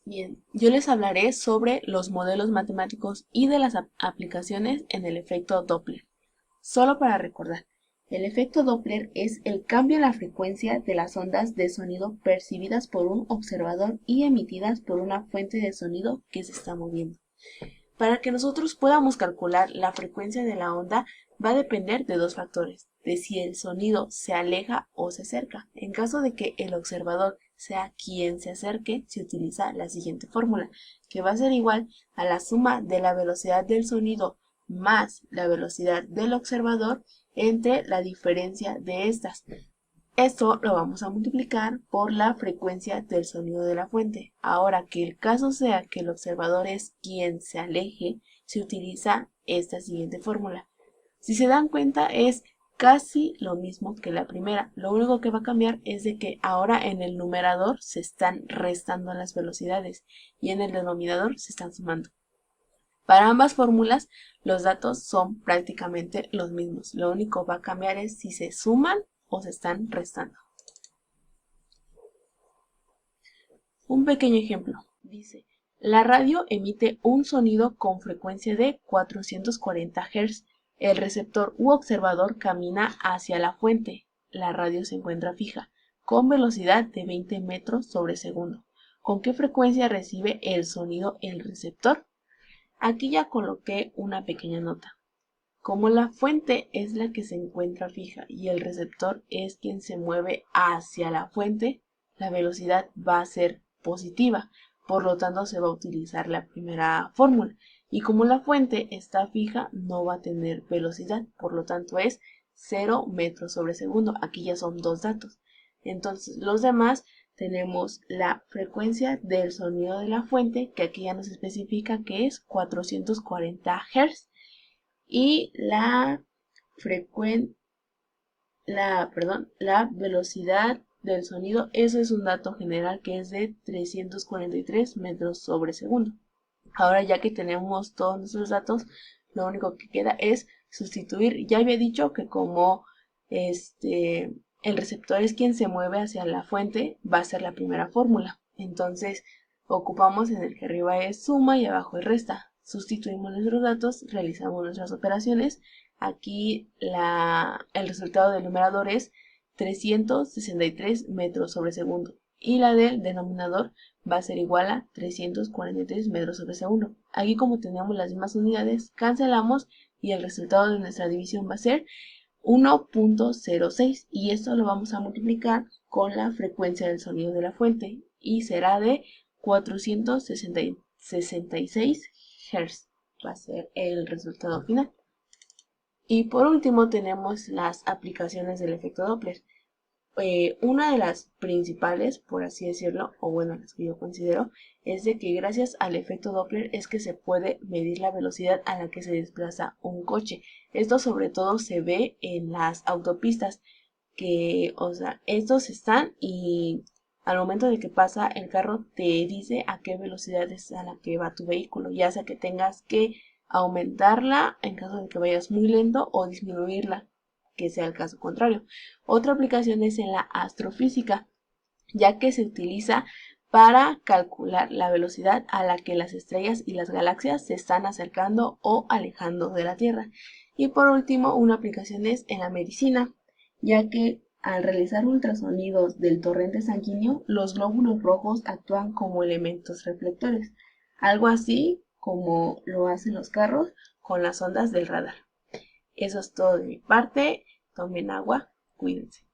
Bien, yo les hablaré sobre los modelos matemáticos y de las aplicaciones en el efecto Doppler. Solo para recordar, el efecto Doppler es el cambio en la frecuencia de las ondas de sonido percibidas por un observador y emitidas por una fuente de sonido que se está moviendo. Para que nosotros podamos calcular la frecuencia de la onda va a depender de dos factores, de si el sonido se aleja o se acerca. En caso de que el observador sea quien se acerque, se utiliza la siguiente fórmula, que va a ser igual a la suma de la velocidad del sonido más la velocidad del observador entre la diferencia de estas. Esto lo vamos a multiplicar por la frecuencia del sonido de la fuente. Ahora que el caso sea que el observador es quien se aleje, se utiliza esta siguiente fórmula. Si se dan cuenta es casi lo mismo que la primera. Lo único que va a cambiar es de que ahora en el numerador se están restando las velocidades y en el denominador se están sumando. Para ambas fórmulas los datos son prácticamente los mismos. Lo único que va a cambiar es si se suman o se están restando. Un pequeño ejemplo. Dice, la radio emite un sonido con frecuencia de 440 Hz. El receptor u observador camina hacia la fuente. La radio se encuentra fija, con velocidad de 20 metros sobre segundo. ¿Con qué frecuencia recibe el sonido el receptor? Aquí ya coloqué una pequeña nota. Como la fuente es la que se encuentra fija y el receptor es quien se mueve hacia la fuente, la velocidad va a ser positiva, por lo tanto se va a utilizar la primera fórmula. Y como la fuente está fija, no va a tener velocidad, por lo tanto es 0 metros sobre segundo. Aquí ya son dos datos. Entonces los demás tenemos la frecuencia del sonido de la fuente, que aquí ya nos especifica que es 440 Hz y la velocidad del sonido, eso es un dato general que es de 343 metros sobre segundo. Ahora ya que tenemos todos nuestros datos, lo único que queda es sustituir. Ya había dicho que como el receptor es quien se mueve hacia la fuente, va a ser la primera fórmula. Entonces ocupamos en el que arriba es suma y abajo es resta. Sustituimos nuestros datos, realizamos nuestras operaciones. Aquí el resultado del numerador es 363 metros sobre segundo y la del denominador va a ser igual a 343 metros sobre segundo. Aquí como tenemos las mismas unidades, cancelamos y el resultado de nuestra división va a ser 1.06 y esto lo vamos a multiplicar con la frecuencia del sonido de la fuente y será de 466 Hz. Va a ser el resultado final. Y por último tenemos las aplicaciones del efecto Doppler. Una de las principales, por así decirlo, o bueno, las que yo considero, es de que gracias al efecto Doppler es que se puede medir la velocidad a la que se desplaza un coche. Esto sobre todo se ve en las autopistas, que, o sea, estos están y al momento de que pasa el carro te dice a qué velocidad es a la que va tu vehículo, ya sea que tengas que aumentarla en caso de que vayas muy lento o disminuirla, que sea el caso contrario. Otra aplicación es en la astrofísica, ya que se utiliza para calcular la velocidad a la que las estrellas y las galaxias se están acercando o alejando de la Tierra. Y por último, una aplicación es en la medicina, ya que al realizar ultrasonidos del torrente sanguíneo, los glóbulos rojos actúan como elementos reflectores, algo así como lo hacen los carros con las ondas del radar. Eso es todo de mi parte. Tomen agua, cuídense.